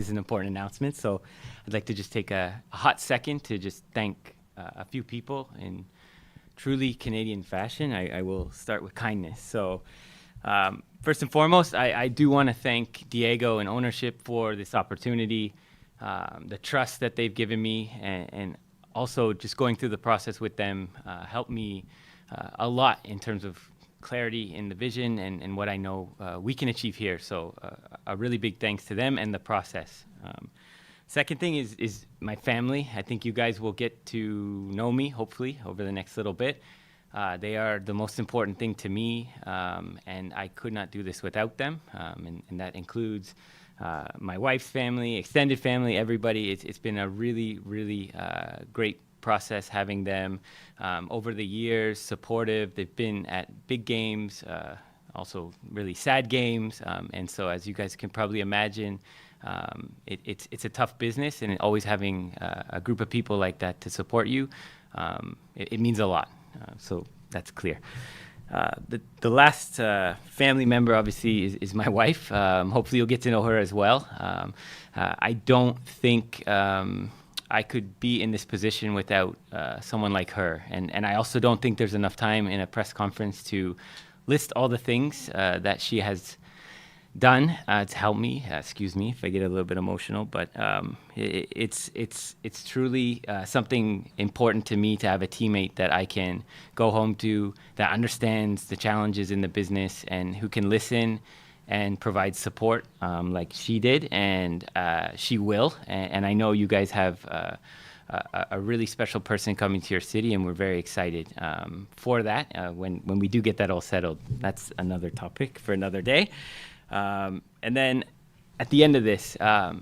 is an important announcement. So I'd like to just take a hot second to just thank a few people in truly Canadian fashion. I will start with kindness. So first and foremost, I do want to thank Diego and ownership for this opportunity, the trust that they've given me, and also just going through the process with them helped me a lot in terms of clarity in the vision and what I know we can achieve here. So a really big thanks to them and the process. Second thing is my family. I think you guys will get to know me, hopefully, over the next little bit. They are the most important thing to me, and I could not do this without them. And that includes my wife's family, extended family, everybody. It's been a really, really great process having them over the years, supportive. They've been at big games, also really sad games. And so as you guys can probably imagine, it's a tough business, and always having a group of people like that to support you, it means a lot. So that's clear. The last family member, obviously, is my wife. Hopefully you'll get to know her as well. I don't think I could be in this position without someone like her. And I also don't think there's enough time in a press conference to list all the things that she has done to help me. Excuse me if I get a little bit emotional, but it's truly something important to me to have a teammate that I can go home to, that understands the challenges in the business and who can listen and provide support like she did, and she will. And I know you guys have a really special person coming to your city, and we're very excited for that when we do get that all settled. That's another topic for another day. And then at the end of this,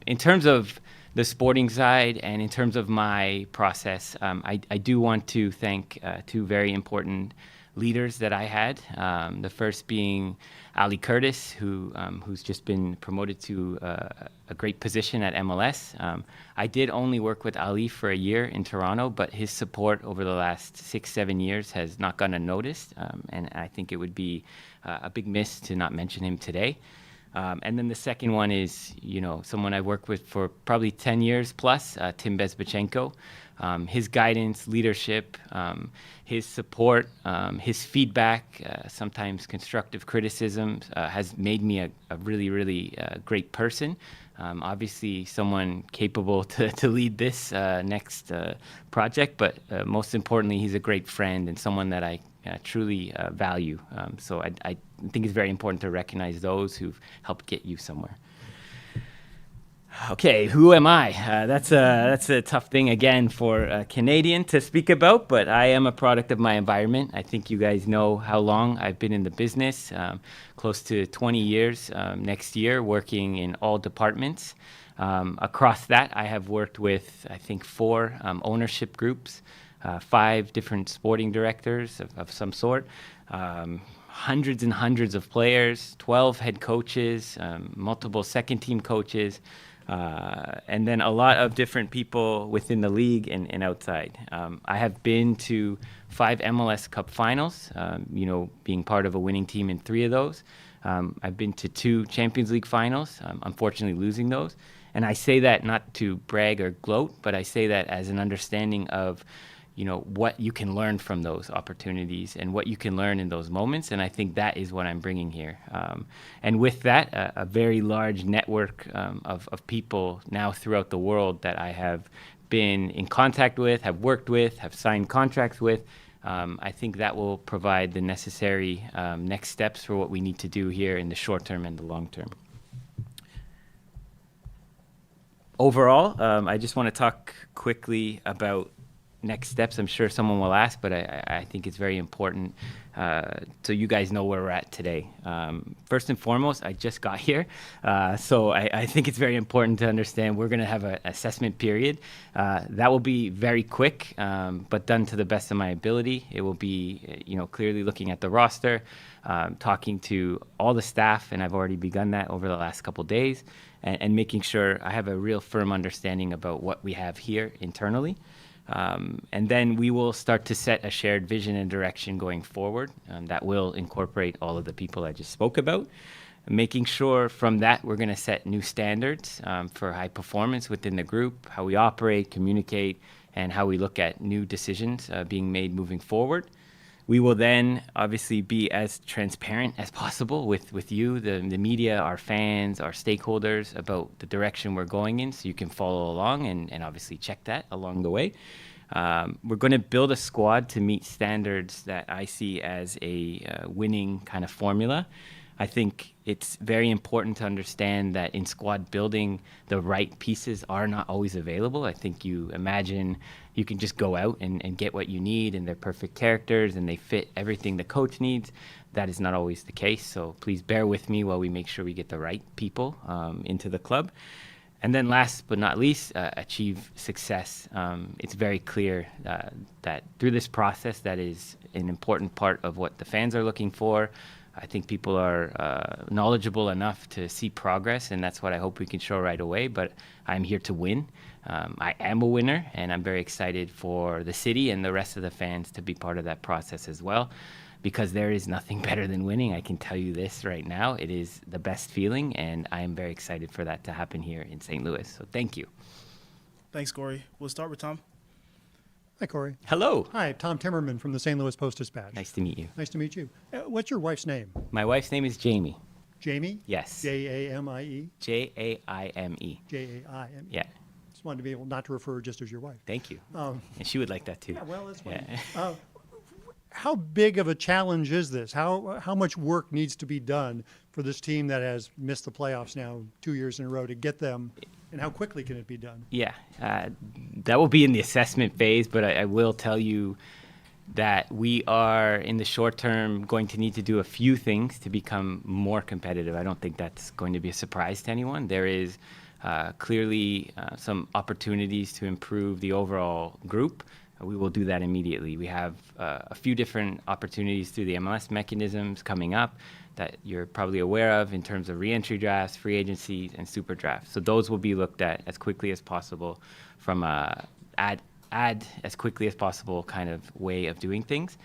in terms of the sporting side and in terms of my process, I do want to thank two very important leaders that I had. The first being Ali Curtis, who's just been promoted to a great position at MLS. I did only work with Ali for a year in Toronto, but his support over the last 6-7 years has not gone unnoticed, and I think it would be a big miss to not mention him today. And then the second one is, someone I worked with for probably 10 years plus, Tim Bezbachenko. His guidance, leadership, his support, his feedback, sometimes constructive criticism has made me a really, really great person. Obviously, someone capable to lead this next project, but most importantly, he's a great friend and someone that I truly value. So I think it's very important to recognize those who've helped get you somewhere. Okay, who am I? That's a tough thing, again, for a Canadian to speak about, but I am a product of my environment. I think you guys know how long I've been in the business, close to 20 years next year, working in all departments. Across that, I have worked with, I think, 4 ownership groups, 5 different sporting directors of some sort, hundreds and hundreds of players, 12 head coaches, multiple second-team coaches, and then a lot of different people within the league and outside. I have been to 5 MLS Cup finals, being part of a winning team in 3 of those. I've been to 2 Champions League finals, unfortunately losing those. And I say that not to brag or gloat, but I say that as an understanding of what you can learn from those opportunities and what you can learn in those moments. And I think that is what I'm bringing here. And with that, a very large network of people now throughout the world that I have been in contact with, have worked with, have signed contracts with. I think that will provide the necessary next steps for what we need to do here in the short term and the long term. Overall, I just want to talk quickly about next steps. I'm sure someone will ask, but I think it's very important so you guys know where we're at today. First and foremost, I just got here, so I think it's very important to understand we're going to have an assessment period. That will be very quick, but done to the best of my ability. It will be, clearly looking at the roster, talking to all the staff, and I've already begun that over the last couple days, and making sure I have a real firm understanding about what we have here internally. And then we will start to set a shared vision and direction going forward that will incorporate all of the people I just spoke about. making sure from that we're going to set new standards for high performance within the group, how we operate, communicate, and how we look at new decisions being made moving forward. We will then obviously be as transparent as possible with you, the media, our fans, our stakeholders about the direction we're going in, so you can follow along and obviously check that along the way. We're going to build a squad to meet standards that I see as a winning kind of formula. I think it's very important to understand that in squad building, the right pieces are not always available. I think you imagine you can just go out and get what you need, and they're perfect characters and they fit everything the coach needs. That is not always the case. So please bear with me while we make sure we get the right people into the club. And then last but not least, achieve success. It's very clear that through this process, that is an important part of what the fans are looking for. I think people are knowledgeable enough to see progress, and that's what I hope we can show right away. But I'm here to win. I am a winner, and I'm very excited for the city and the rest of the fans to be part of that process as well, because there is nothing better than winning. I can tell you this right now. It is the best feeling, and I am very excited for that to happen here in St. Louis. So thank you. Thanks, Corey. We'll start with Tom. Hi, Corey. Hello. Hi, Tom Timmerman from the St. Louis Post-Dispatch. Nice to meet you. Nice to meet you. What's your wife's name? My wife's name is Jamie. Jamie? Yes. J-A-M-I-E? J-A-I-M-E. J-A-I-M-E. Yeah. Just wanted to be able not to refer just as your wife. Thank you. And she would like that too. Yeah, well, that's fine. Yeah. How big of a challenge is this? How much work needs to be done for this team that has missed the playoffs now 2 years in a row to get them, and how quickly can it be done? Yeah, that will be in the assessment phase, but I will tell you that we are, in the short term, going to need to do a few things to become more competitive. I don't think that's going to be a surprise to anyone. There is clearly some opportunities to improve the overall group. We will do that immediately. We have a few different opportunities through the MLS mechanisms coming up that you're probably aware of in terms of re-entry drafts, free agencies, and super drafts. So those will be looked at as quickly as possible from a add as quickly as possible kind of way of doing things.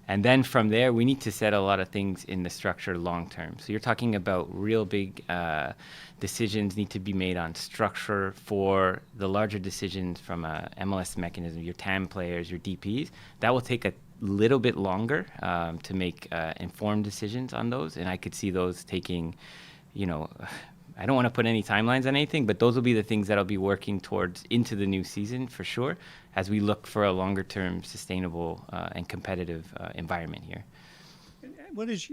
And then from there, we need to set a lot of things in the structure long term. So you're talking about real big decisions need to be made on structure for the larger decisions from a MLS mechanism, your TAM players, your DPs. That will take a little bit longer to make informed decisions on those. And I could see those taking, I don't want to put any timelines on anything, but those will be the things that I'll be working towards into the new season for sure, as we look for a longer-term, sustainable and competitive environment here.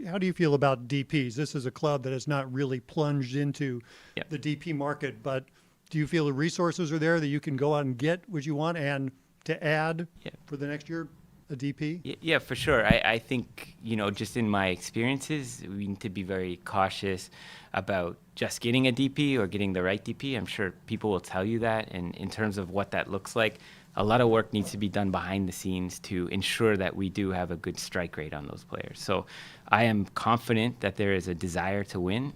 How do you feel about DPs? This is a club that has not really plunged into Yep. the DP market, but do you feel the resources are there that you can go out and get what you want and to add for the next year a DP? Yeah, for sure. I think, just in my experiences, we need to be very cautious about just getting a DP or getting the right DP. I'm sure people will tell you that. And in terms of what that looks like, a lot of work needs to be done behind the scenes to ensure that we do have a good strike rate on those players. So I am confident that there is a desire to win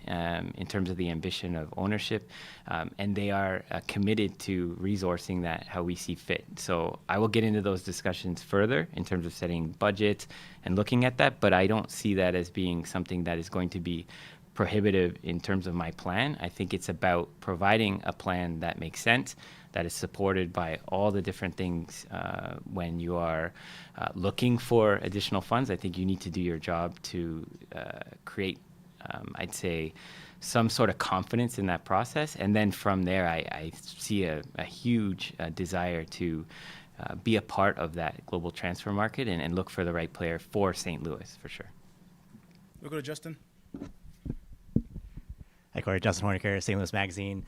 in terms of the ambition of ownership, and they are committed to resourcing that how we see fit. So I will get into those discussions further in terms of setting budgets and looking at that, but I don't see that as being something that is going to be prohibitive in terms of my plan. I think it's about providing a plan that makes sense, that is supported by all the different things when you are looking for additional funds. I think you need to do your job to create, I'd say, some sort of confidence in that process. And then from there, I see a huge desire to be a part of that global transfer market and look for the right player for St. Louis, for sure. We'll go to Justin. Hi, Corey. Justin Horniker, St. Louis Magazine.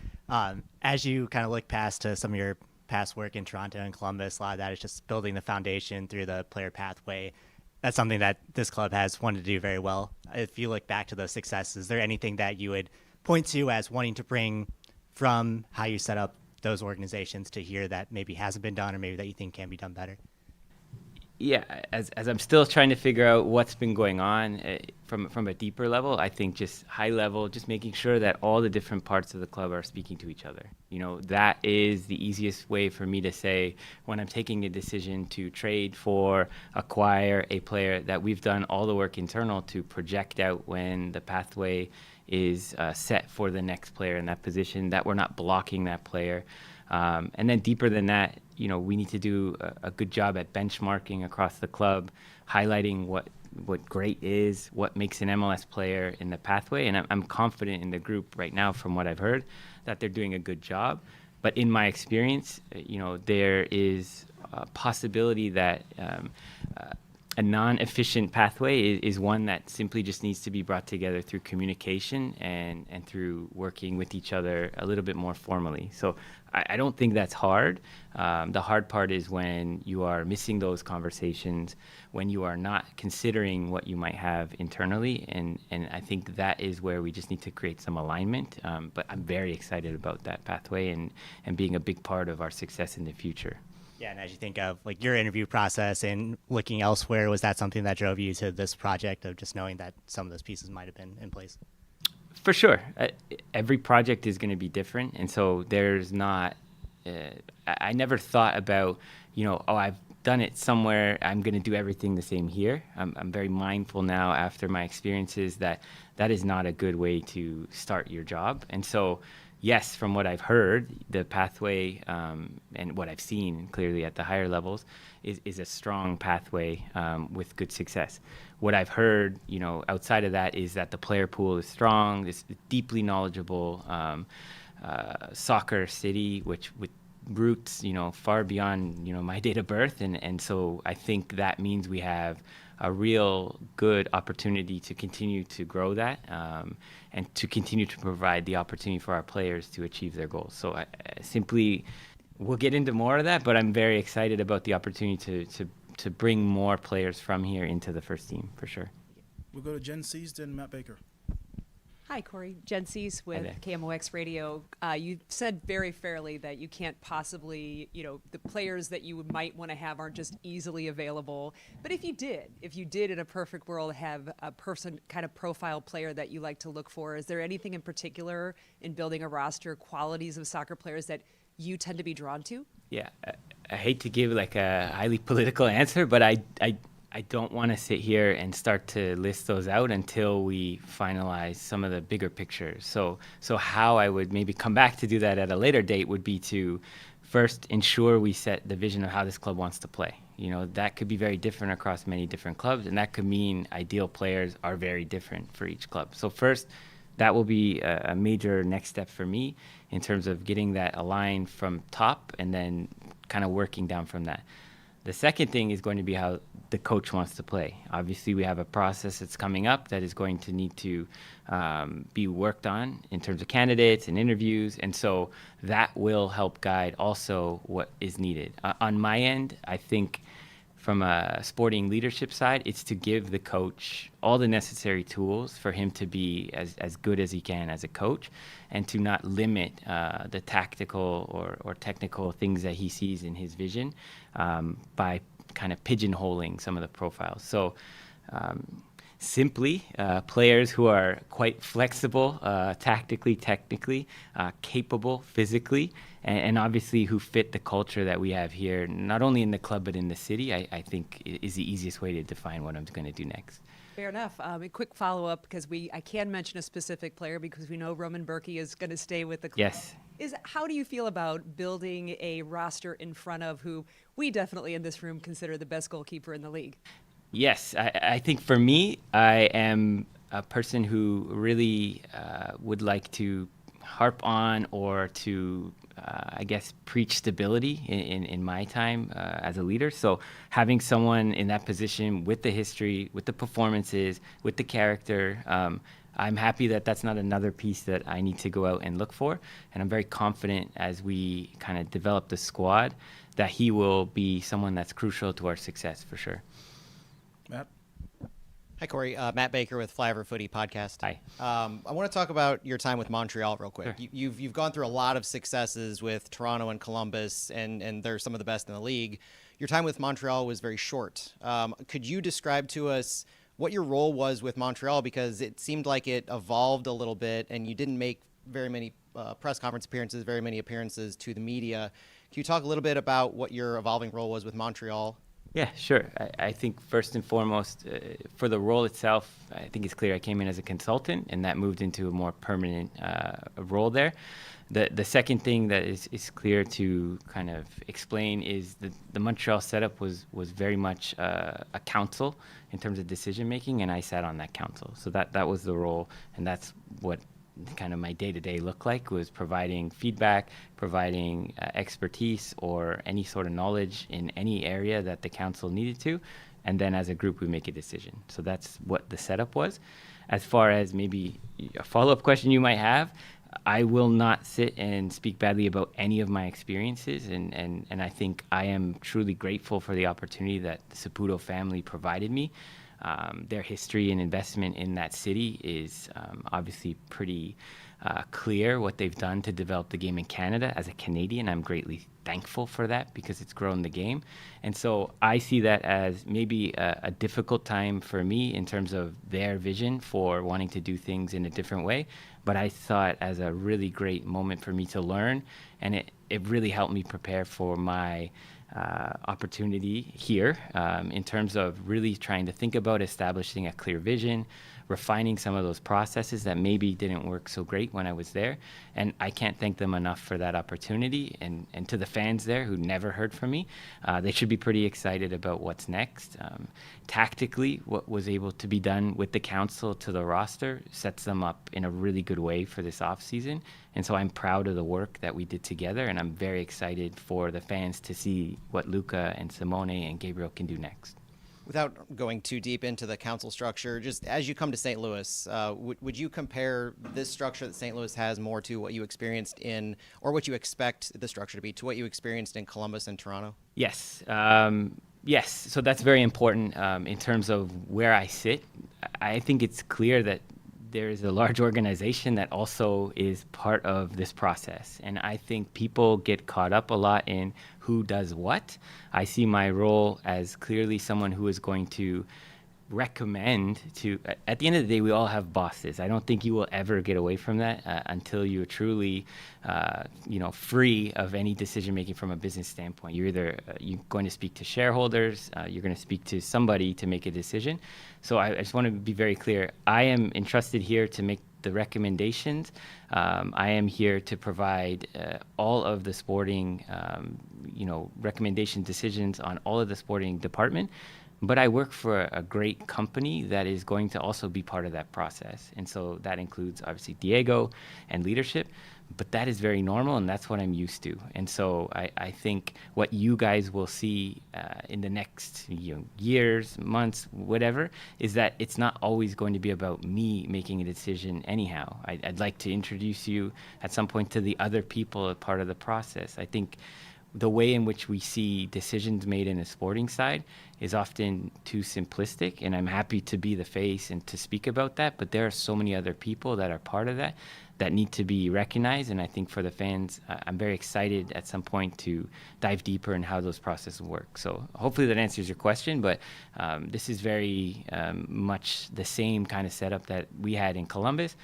As you kind of look past to some of your past work in Toronto and Columbus, a lot of that is just building the foundation through the player pathway. That's something that this club has wanted to do very well. If you look back to those successes, is there anything that you would point to as wanting to bring from how you set up those organizations to here that maybe hasn't been done or maybe that you think can be done better? Yeah, as I'm still trying to figure out what's been going on from a deeper level, I think just high level, just making sure that all the different parts of the club are speaking to each other. That is the easiest way for me to say when I'm taking a decision to trade for, acquire a player, that we've done all the work internal to project out when the pathway is set for the next player in that position, that we're not blocking that player. And then deeper than that, we need to do a good job at benchmarking across the club, highlighting what great is, what makes an MLS player in the pathway. And I'm confident in the group right now, from what I've heard, that they're doing a good job. But in my experience, there is a possibility that a non-efficient pathway is one that simply just needs to be brought together through communication and through working with each other a little bit more formally. So I don't think that's hard. The hard part is when you are missing those conversations, when you are not considering what you might have internally, and I think that is where we just need to create some alignment. But I'm very excited about that pathway and being a big part of our success in the future. Yeah, and as you think of like your interview process and looking elsewhere, was that something that drove you to this project of just knowing that some of those pieces might have been in place? For sure. Every project is going to be different. And so there's not, I never thought about, I've done it somewhere, I'm going to do everything the same here. I'm very mindful now after my experiences that is not a good way to start your job. And so, yes, from what I've heard, the pathway and what I've seen clearly at the higher levels is a strong pathway with good success. What I've heard, outside of that is that the player pool is strong, this deeply knowledgeable soccer city, which with roots, far beyond, my date of birth. And so I think that means we have a real good opportunity to continue to grow that and to continue to provide the opportunity for our players to achieve their goals. So I simply, we'll get into more of that, but I'm very excited about the opportunity to bring more players from here into the first team, for sure. We'll go to Jen Sees, then Matt Baker. Hi, Corey. Jen Cease with there. KMOX Radio. You said very fairly that you can't possibly, the players that you might want to have aren't just easily available. But if you did in a perfect world have a person kind of profile player that you like to look for, is there anything in particular in building a roster, qualities of soccer players that you tend to be drawn to? Yeah, I hate to give like a highly political answer, but I don't want to sit here and start to list those out until we finalize some of the bigger pictures. So how I would maybe come back to do that at a later date would be to first ensure we set the vision of how this club wants to play. That could be very different across many different clubs, and that could mean ideal players are very different for each club. So first, that will be a major next step for me in terms of getting that aligned from top and then kind of working down from that. The second thing is going to be how the coach wants to play. Obviously, we have a process that's coming up that is going to need to be worked on in terms of candidates and interviews, and so that will help guide also what is needed. On my end, I think from a sporting leadership side, it's to give the coach all the necessary tools for him to be as good as he can as a coach, and to not limit the tactical or technical things that he sees in his vision by kind of pigeonholing some of the profiles. So simply players who are quite flexible tactically, technically, capable physically, and obviously who fit the culture that we have here, not only in the club but in the city, I think is the easiest way to define what I'm going to do next. Fair enough. A quick follow-up, because I can mention a specific player because we know Roman Berkey is going to stay with the club. Yes. How do you feel about building a roster in front of who we definitely in this room consider the best goalkeeper in the league? Yes, I think for me, I am a person who really would like to harp on or to, preach stability in my time as a leader. So having someone in that position with the history, with the performances, with the character, I'm happy that that's not another piece that I need to go out and look for. And I'm very confident as we kind of develop the squad that he will be someone that's crucial to our success for sure. Matt? Hi, Corey. Matt Baker with Flyover Footy Podcast. Hi. I want to talk about your time with Montreal real quick. Sure. You've gone through a lot of successes with Toronto and Columbus, and they're some of the best in the league. Your time with Montreal was very short. Could you describe to us what your role was with Montreal? Because it seemed like it evolved a little bit, and you didn't make very many press conference appearances, very many appearances to the media. Can you talk a little bit about what your evolving role was with Montreal? Yeah, sure. I think first and foremost, for the role itself, I think it's clear I came in as a consultant, and that moved into a more permanent role there. The second thing that is clear to kind of explain is that the Montreal setup was very much a council in terms of decision making, and I sat on that council. So that was the role, and that's what kind of my day-to-day looked like, was providing feedback, providing expertise or any sort of knowledge in any area that the council needed to, and then as a group we make a decision. So that's what the setup was. As far as maybe a follow-up question you might have, I will not sit and speak badly about any of my experiences, and I think I am truly grateful for the opportunity that the Saputo family provided me. Their history and investment in that city is obviously pretty clear. What they've done to develop the game in Canada. As a Canadian, I'm greatly thankful for that because it's grown the game. And so I see that as maybe a difficult time for me in terms of their vision for wanting to do things in a different way. But I saw it as a really great moment for me to learn, and it really helped me prepare for my opportunity here in terms of really trying to think about establishing a clear vision, refining some of those processes that maybe didn't work so great when I was there. And I can't thank them enough for that opportunity. And to the fans there who never heard from me, they should be pretty excited about what's next. Tactically, what was able to be done with the council to the roster sets them up in a really good way for this offseason. And so I'm proud of the work that we did together, and I'm very excited for the fans to see what Luca and Simone and Gabriel can do next. Without going too deep into the council structure, just as you come to St. Louis, would you compare this structure that St. Louis has more to what you experienced in, or what you expect the structure to be, to what you experienced in Columbus and Toronto? Yes. Yes. So that's very important in terms of where I sit. I think it's clear that there is a large organization that also is part of this process. And I think people get caught up a lot in who does what. I see my role as clearly someone who is going to recommend to, at the end of the day, we all have bosses. I don't think you will ever get away from that until you're truly, free of any decision making from a business standpoint. You're either you're going to speak to shareholders, you're going to speak to somebody to make a decision. So I just want to be very clear. I am entrusted here to make the recommendations. I am here to provide all of the sporting, recommendation decisions on all of the sporting department. But I work for a great company that is going to also be part of that process. And so that includes obviously Diego and leadership, but that is very normal and that's what I'm used to. And so I think what you guys will see in the next years, months, whatever, is that it's not always going to be about me making a decision anyhow. I'd like to introduce you at some point to the other people as part of the process. I think the way in which we see decisions made in the sporting side is often too simplistic, and I'm happy to be the face and to speak about that, but there are so many other people that are part of that that need to be recognized, and I think for the fans, I'm very excited at some point to dive deeper in how those processes work. So hopefully that answers your question, but this is very much the same kind of setup that we had in Columbus.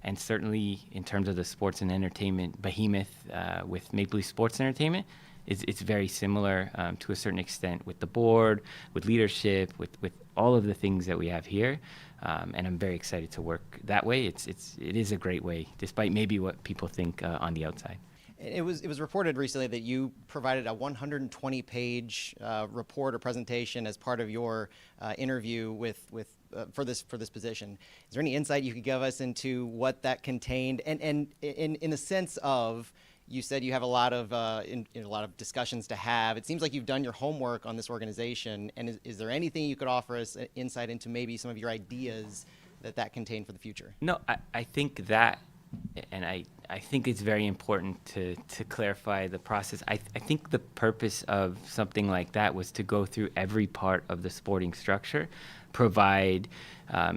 And certainly in terms of the sports and entertainment behemoth with Maple Leaf Sports Entertainment, it's very similar to a certain extent with the board, with leadership, with all of the things that we have here. And I'm very excited to work that way. It is a great way, despite maybe what people think on the outside. It was reported recently that you provided a 120-page report or presentation as part of your interview for this position. Is there any insight you could give us into what that contained, and in the sense of, you said you have a lot of a lot of discussions to have. It seems like you've done your homework on this organization. And is there anything you could offer us insight into maybe some of your ideas that contain for the future? No, I think that, and I think it's very important to clarify the process. I think the purpose of something like that was to go through every part of the sporting structure, provide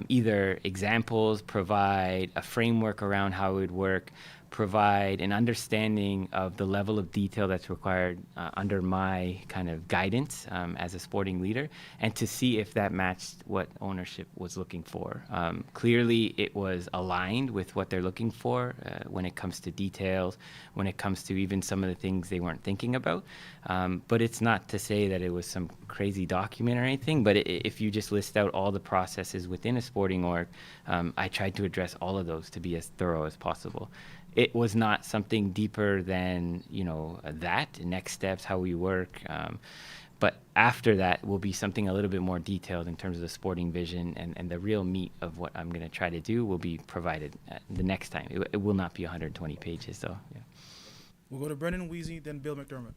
either examples, provide a framework around how it would work, provide an understanding of the level of detail that's required under my kind of guidance as a sporting leader, and to see if that matched what ownership was looking for. Clearly, it was aligned with what they're looking for when it comes to details, when it comes to even some of the things they weren't thinking about. But it's not to say that it was some crazy document or anything, but if you just list out all the processes within a sporting org, I tried to address all of those to be as thorough as possible. It was not something deeper than, that, next steps, how we work. But after that will be something a little bit more detailed in terms of the sporting vision, and the real meat of what I'm going to try to do will be provided the next time. It will not be 120 pages, though. Yeah. We'll go to Brendan Weezy, then Bill McDermott.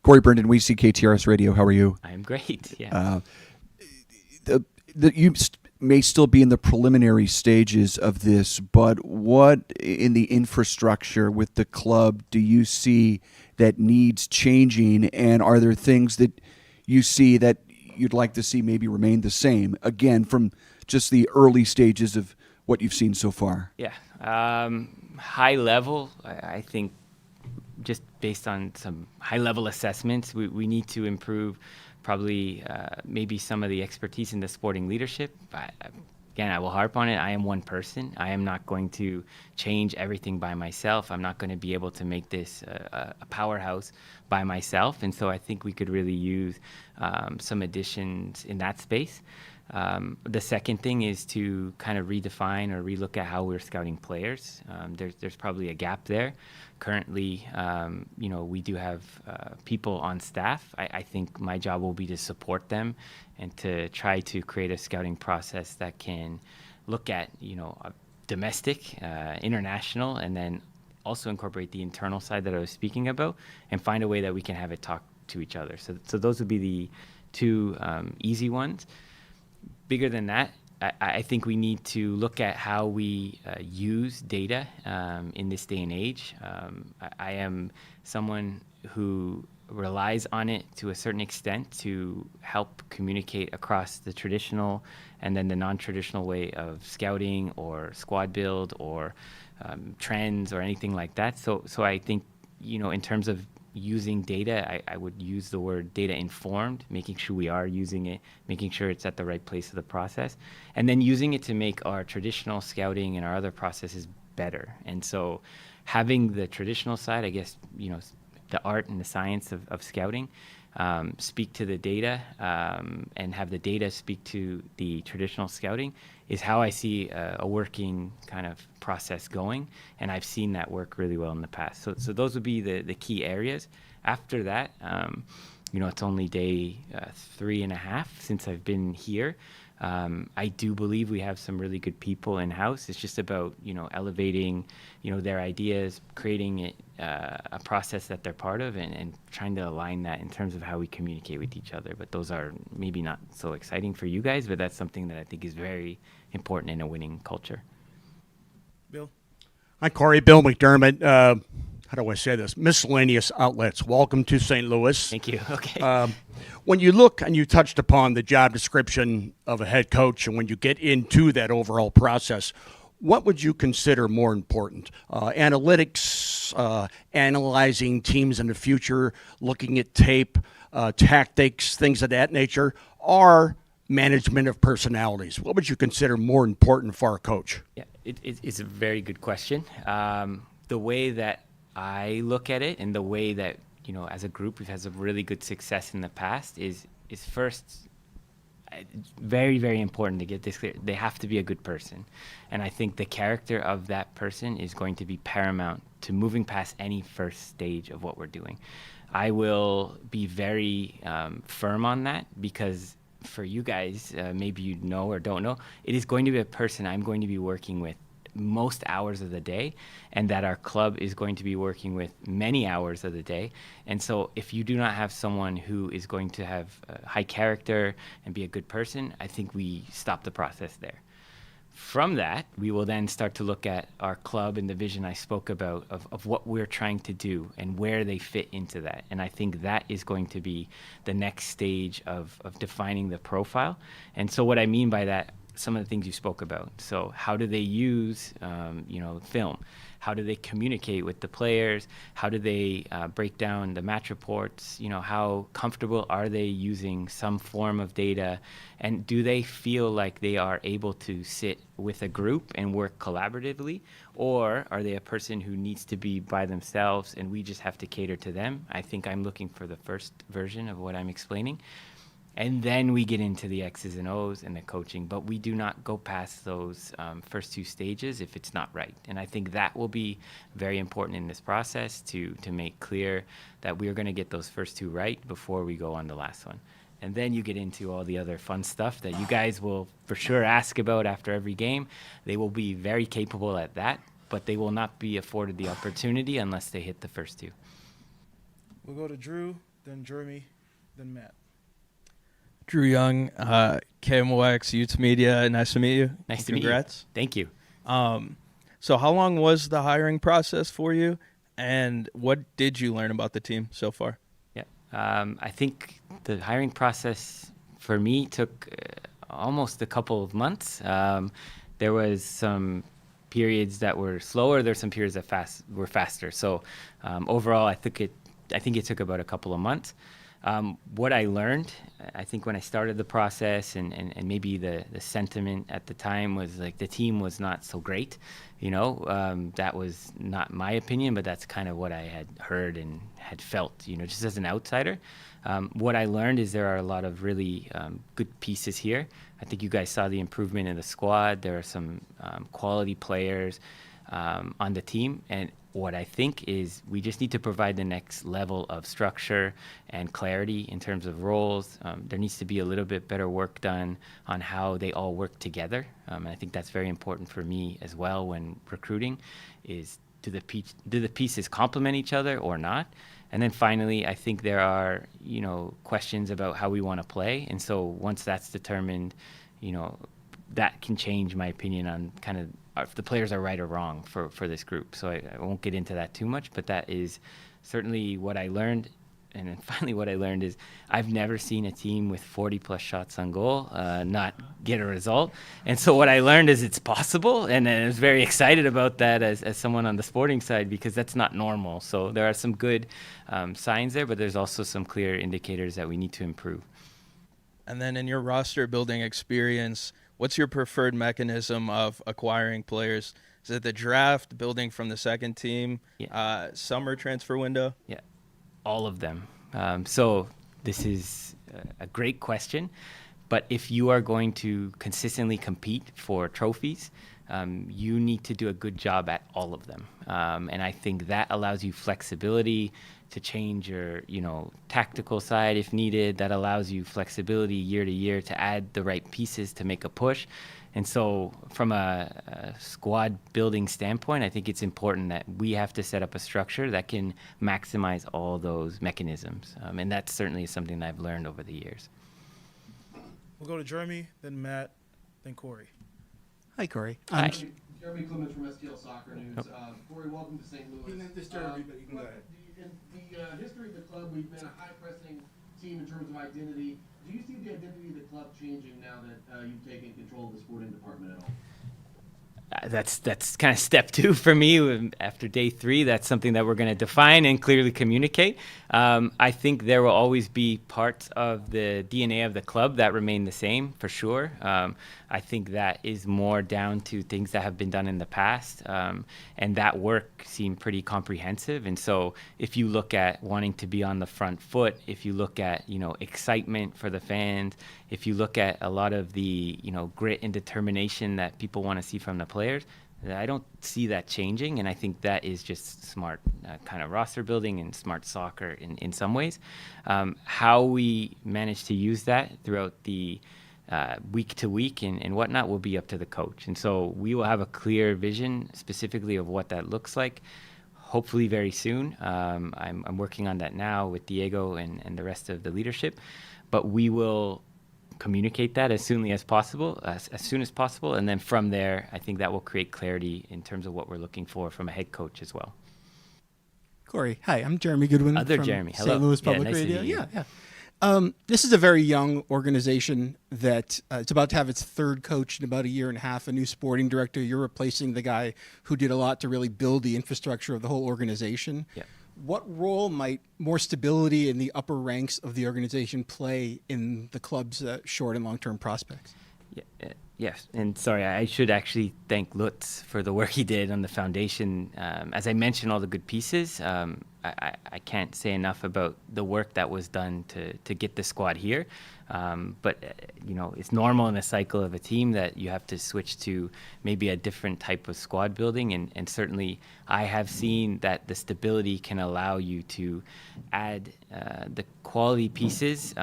Corey, Brendan Weezy, KTRS Radio. How are you? I am great. Yeah. You may still be in the preliminary stages of this, but what in the infrastructure with the club do you see that needs changing, and are there things that you see that you'd like to see maybe remain the same, again, from just the early stages of what you've seen so far? Yeah. High level, I think just based on some high-level assessments, we need to improve probably maybe some of the expertise in the sporting leadership. Again, I will harp on it. I am one person. I am not going to change everything by myself. I'm not going to be able to make this a powerhouse by myself. And so I think we could really use some additions in that space. The second thing is to kind of redefine or relook at how we're scouting players. There's probably a gap there. Currently, we do have people on staff. I think my job will be to support them and to try to create a scouting process that can look at, domestic, international, and then also incorporate the internal side that I was speaking about, and find a way that we can have it talk to each other. So those would be the two easy ones. Bigger than that, I think we need to look at how we use data in this day and age. I am someone who relies on it to a certain extent to help communicate across the traditional and then the non-traditional way of scouting or squad build or trends or anything like that. So I think, in terms of using data, I would use the word data informed, making sure we are using it, making sure it's at the right place of the process, and then using it to make our traditional scouting and our other processes better. And so having the traditional side, I guess, the art and the science of scouting, speak to the data, and have the data speak to the traditional scouting is how I see a working kind of process going, and I've seen that work really well in the past. So those would be the key areas. After that, it's only day 3.5 since I've been here. I do believe we have some really good people in-house. It's just about, elevating, their ideas, creating it, a process that they're part of, and trying to align that in terms of how we communicate with each other. But those are maybe not so exciting for you guys, but that's something that I think is very important in a winning culture. Bill? Hi, Corey. Bill McDermott. How do I say this? Miscellaneous outlets. Welcome to St. Louis. Thank you. Okay. When you look, and you touched upon the job description of a head coach, and when you get into that overall process, what would you consider more important? Analytics, analyzing teams in the future, looking at tape, tactics, things of that nature, or management of personalities? What would you consider more important for a coach? Yeah, it's a very good question. The way that I look at it, and the way that, as a group we've had some really good success in the past is first, very, very important to get this clear. They have to be a good person. And I think the character of that person is going to be paramount to moving past any first stage of what we're doing. I will be very firm on that, because for you guys, maybe you know or don't know, it is going to be a person I'm going to be working with most hours of the day, and that our club is going to be working with many hours of the day. And so if you do not have someone who is going to have high character and be a good person, I think we stop the process there. From that, we will then start to look at our club and the vision I spoke about of what we're trying to do and where they fit into that. And I think that is going to be the next stage of defining the profile. And so what I mean by that, some of the things you spoke about. So how do they use, film? How do they communicate with the players? How do they break down the match reports? How comfortable are they using some form of data? And do they feel like they are able to sit with a group and work collaboratively? Or are they a person who needs to be by themselves and we just have to cater to them? I think I'm looking for the first version of what I'm explaining. And then we get into the X's and O's and the coaching, but we do not go past those first two stages if it's not right. And I think that will be very important in this process to make clear that we are going to get those first two right before we go on the last one. And then you get into all the other fun stuff that you guys will for sure ask about after every game. They will be very capable at that, but they will not be afforded the opportunity unless they hit the first two. We'll go to Drew, then Jeremy, then Matt. Drew Young, KMOX Youth Media. Nice to meet you. Nice to meet you. Congrats. Thank you. So how long was the hiring process for you, and what did you learn about the team so far? Yeah, I think the hiring process for me took almost a couple of months. There was some periods that were slower. There's some periods that were faster. So overall, I think it took about a couple of months. What I learned, I think when I started the process and maybe the sentiment at the time was like the team was not so great, that was not my opinion, but that's kind of what I had heard and had felt, just as an outsider. What I learned is there are a lot of really good pieces here. I think you guys saw the improvement in the squad. There are some quality players on the team, and what I think is we just need to provide the next level of structure and clarity in terms of roles. There needs to be a little bit better work done on how they all work together. And I think that's very important for me as well when recruiting is do the pieces complement each other or not? And then finally, I think there are, questions about how we want to play. And so once that's determined, that can change my opinion on kind of if the players are right or wrong for this group. So I won't get into that too much, but that is certainly what I learned. And then finally what I learned is I've never seen a team with 40-plus shots on goal not get a result. And so what I learned is it's possible, and I was very excited about that as someone on the sporting side because that's not normal. So there are some good signs there, but there's also some clear indicators that we need to improve. And then in your roster building experience, what's your preferred mechanism of acquiring players? Is it the draft, building from the second team, summer transfer window? Yeah, all of them. So this is a great question, but if you are going to consistently compete for trophies, you need to do a good job at all of them. And I think that allows you flexibility to change your, tactical side if needed. That allows you flexibility year to year to add the right pieces to make a push. And so from a squad building standpoint, I think it's important that we have to set up a structure that can maximize all those mechanisms. And that's certainly something that I've learned over the years. We'll go to Jeremy, then Matt, then Corey. Hi, Corey. Hi. Jeremy Clements from STL Soccer News. Corey, welcome to St. Louis. You can disturb me, but you can go ahead. In the history of the club, we've been a high-pressing team in terms of identity. Do you see the identity of the club changing now that you've taken control of the sporting department at all? That's kind of step two for me. After day 3, that's something that we're going to define and clearly communicate. I think there will always be parts of the DNA of the club that remain the same, for sure. I think that is more down to things that have been done in the past, and that work seemed pretty comprehensive. And so if you look at wanting to be on the front foot, if you look at, excitement for the fans, if you look at a lot of the, grit and determination that people want to see from the players, I don't see that changing, and I think that is just smart kind of roster building and smart soccer in some ways. How we manage to use that throughout the week to week and whatnot will be up to the coach. And so we will have a clear vision specifically of what that looks like, hopefully very soon. I'm working on that now with Diego and the rest of the leadership, but we will communicate that as soon as possible, and then from there, I think that will create clarity in terms of what we're looking for from a head coach as well. Corey, hi, I'm Jeremy Goodwin Other from Jeremy, hello. St. Louis Public nice to Radio. meet you. Yeah. This is a very young organization that it's about to have its third coach in about a year and a half, a new sporting director. You're replacing the guy who did a lot to really build the infrastructure of the whole organization. Yeah. What role might more stability in the upper ranks of the organization play in the club's short and long-term prospects? Yeah, yes, and sorry, I should actually thank Lutz for the work he did on the foundation. As I mentioned, all the good pieces. I can't say enough about the work that was done to get the squad here. But it's normal in a cycle of a team that you have to switch to maybe a different type of squad building, and certainly I have seen that the stability can allow you to add the quality pieces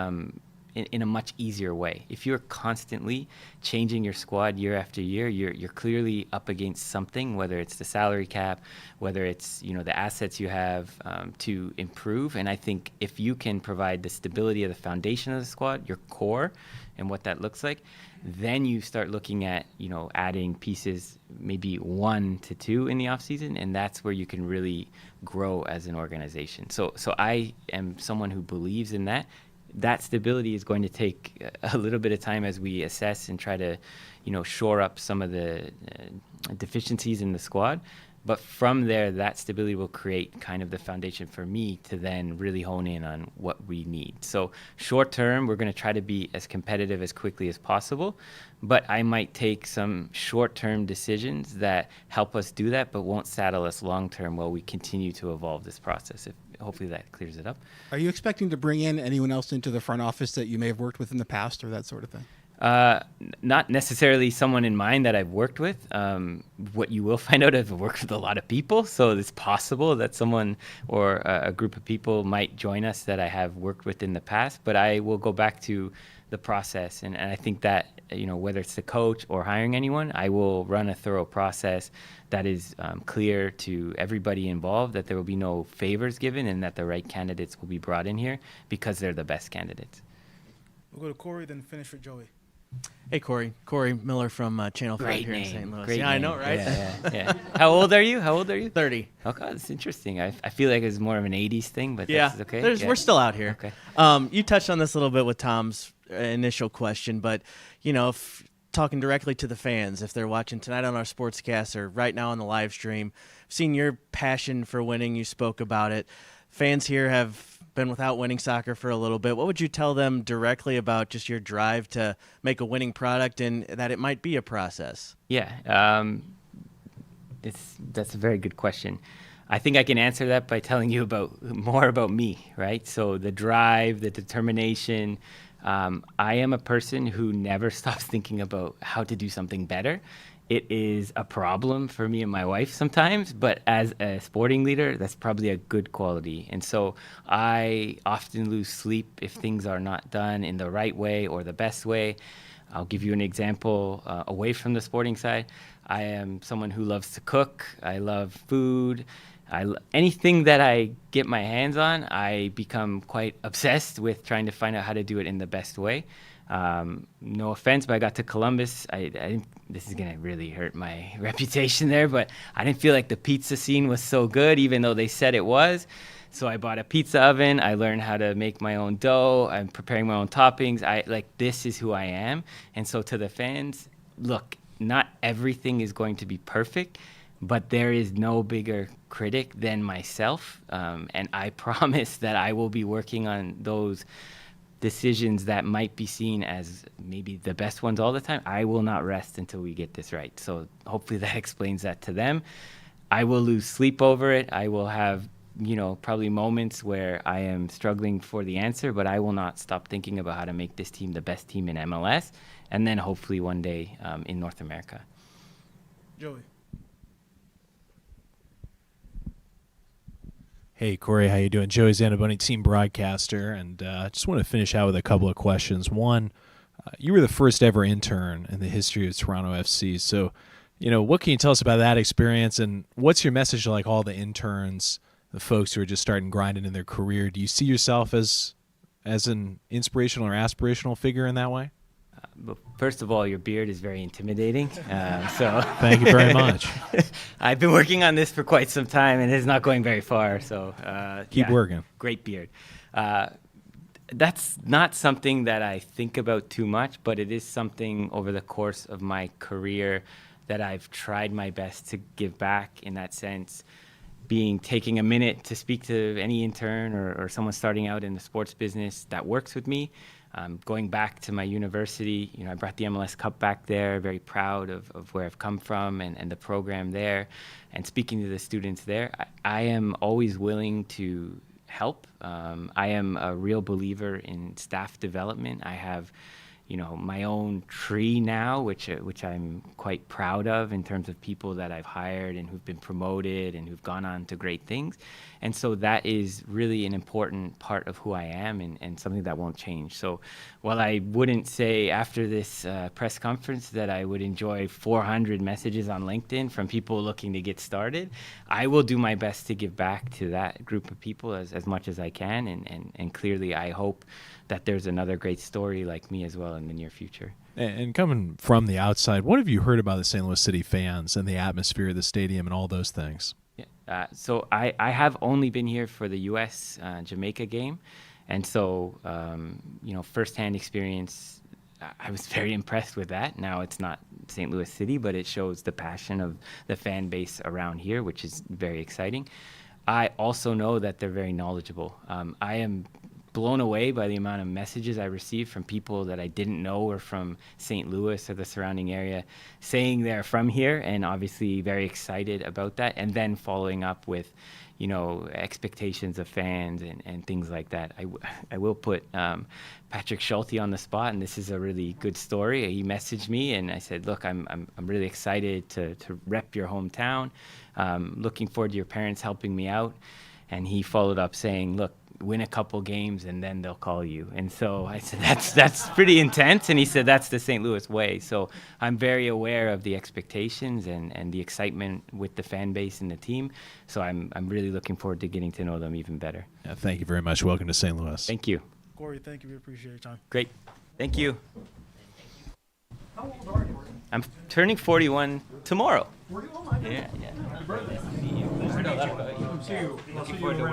in a much easier way. If you're constantly changing your squad year after year, you're clearly up against something, whether it's the salary cap, whether it's the assets you have to improve. And I think if you can provide the stability of the foundation of the squad, your core, and what that looks like, then you start looking at adding pieces, maybe 1 to 2 in the offseason, and that's where you can really grow as an organization. So I am someone who believes in that. That stability is going to take a little bit of time as we assess and try to, shore up some of the deficiencies in the squad. But from there, that stability will create kind of the foundation for me to then really hone in on what we need. So short term, we're going to try to be as competitive as quickly as possible. But I might take some short-term decisions that help us do that, but won't saddle us long-term while we continue to evolve this process. Hopefully that clears it up. Are you expecting to bring in anyone else into the front office that you may have worked with in the past or that sort of thing? Not necessarily someone in mind that I've worked with. What you will find out is I've worked with a lot of people, so it's possible that someone or a group of people might join us that I have worked with in the past, but I will go back to the process, and I think that whether it's the coach or hiring anyone, I will run a thorough process that is clear to everybody involved, that there will be no favors given, and that the right candidates will be brought in here because they're the best candidates. We'll go to Corey, then finish with Joey. Hey, Corey Miller from Channel 5 Great here in name. St. Louis. Great Yeah, I name. know, right? Yeah. How old are you? 30. Oh, God, that's interesting. I feel like it's more of an 80s thing, but Yeah, that's okay. we're still out here. Okay. You touched on this a little bit with Tom's initial question, but, if talking directly to the fans, if they're watching tonight on our sportscast or right now on the live stream, I've seen your passion for winning. You spoke about it. Fans here have been without winning soccer for a little bit. What would you tell them directly about just your drive to make a winning product and that it might be a process? Yeah, that's a very good question. I think I can answer that by telling you more about me, right? So the drive, the determination. I am a person who never stops thinking about how to do something better. It is a problem for me and my wife sometimes, but as a sporting leader, that's probably a good quality. And so I often lose sleep if things are not done in the right way or the best way. I'll give you an example away from the sporting side. I am someone who loves to cook. I love food. Anything that I get my hands on, I become quite obsessed with trying to find out how to do it in the best way. No offense, but I got to Columbus. This is going to really hurt my reputation there, but I didn't feel like the pizza scene was so good, even though they said it was. So I bought a pizza oven. I learned how to make my own dough. I'm preparing my own toppings. This is who I am. And so to the fans, look, not everything is going to be perfect, but there is no bigger critic than myself. And I promise that I will be working on those decisions that might be seen as maybe the best ones all the time. I will not rest until we get this right. So hopefully that explains that to them. I will lose sleep over it. I will have, probably moments where I am struggling for the answer, but I will not stop thinking about how to make this team the best team in MLS, and then hopefully one day in North America. Joey. Hey, Corey, how you doing? Joey Zanaboni, team broadcaster, and I just want to finish out with a couple of questions. One, you were the first ever intern in the history of Toronto FC, so, what can you tell us about that experience, and what's your message to, all the interns, the folks who are just starting grinding in their career? Do you see yourself as an inspirational or aspirational figure in that way? First of all, your beard is very intimidating. So thank you very much. I've been working on this for quite some time, and it's not going very far. So keep working. Great beard. That's not something that I think about too much, but it is something over the course of my career that I've tried my best to give back in that sense. Taking a minute to speak to any intern or someone starting out in the sports business that works with me. Going back to my university, I brought the MLS Cup back there, very proud of where I've come from and the program there. And speaking to the students there, I am always willing to help. I am a real believer in staff development. I have my own tree now, which I'm quite proud of in terms of people that I've hired and who've been promoted and who've gone on to great things. And so that is really an important part of who I am and something that won't change. So while I wouldn't say after this press conference that I would enjoy 400 messages on LinkedIn from people looking to get started, I will do my best to give back to that group of people as much as I can. And clearly I hope that there's another great story like me as well in the near future. And coming from the outside, what have you heard about the St. Louis City fans and the atmosphere of the stadium and all those things? Yeah. So I have only been here for the U.S. Jamaica game. And so, firsthand experience, I was very impressed with that. Now it's not St. Louis City, but it shows the passion of the fan base around here, which is very exciting. I also know that they're very knowledgeable. I am blown away by the amount of messages I received from people that I didn't know were from St. Louis or the surrounding area, saying they're from here and obviously very excited about that, and then following up with, expectations of fans and things like that. I will put Patrick Schulte on the spot, and this is a really good story. He messaged me and I said, look, I'm really excited to rep your hometown. Looking forward to your parents helping me out. And he followed up saying, look, win a couple games and then they'll call you. And so I said, that's pretty intense. And he said, that's the St. Louis way. So I'm very aware of the expectations and the excitement with the fan base and the team. So I'm really looking forward to getting to know them even better. Yeah, thank you very much. Welcome to St. Louis. Thank you. Corey, thank you. We appreciate your time. Great. Thank you. How old are you? I'm turning 41 tomorrow. Were you? Oh, my God. Yeah. Happy birthday. Nice to meet you. I'll see you. I'll see you around.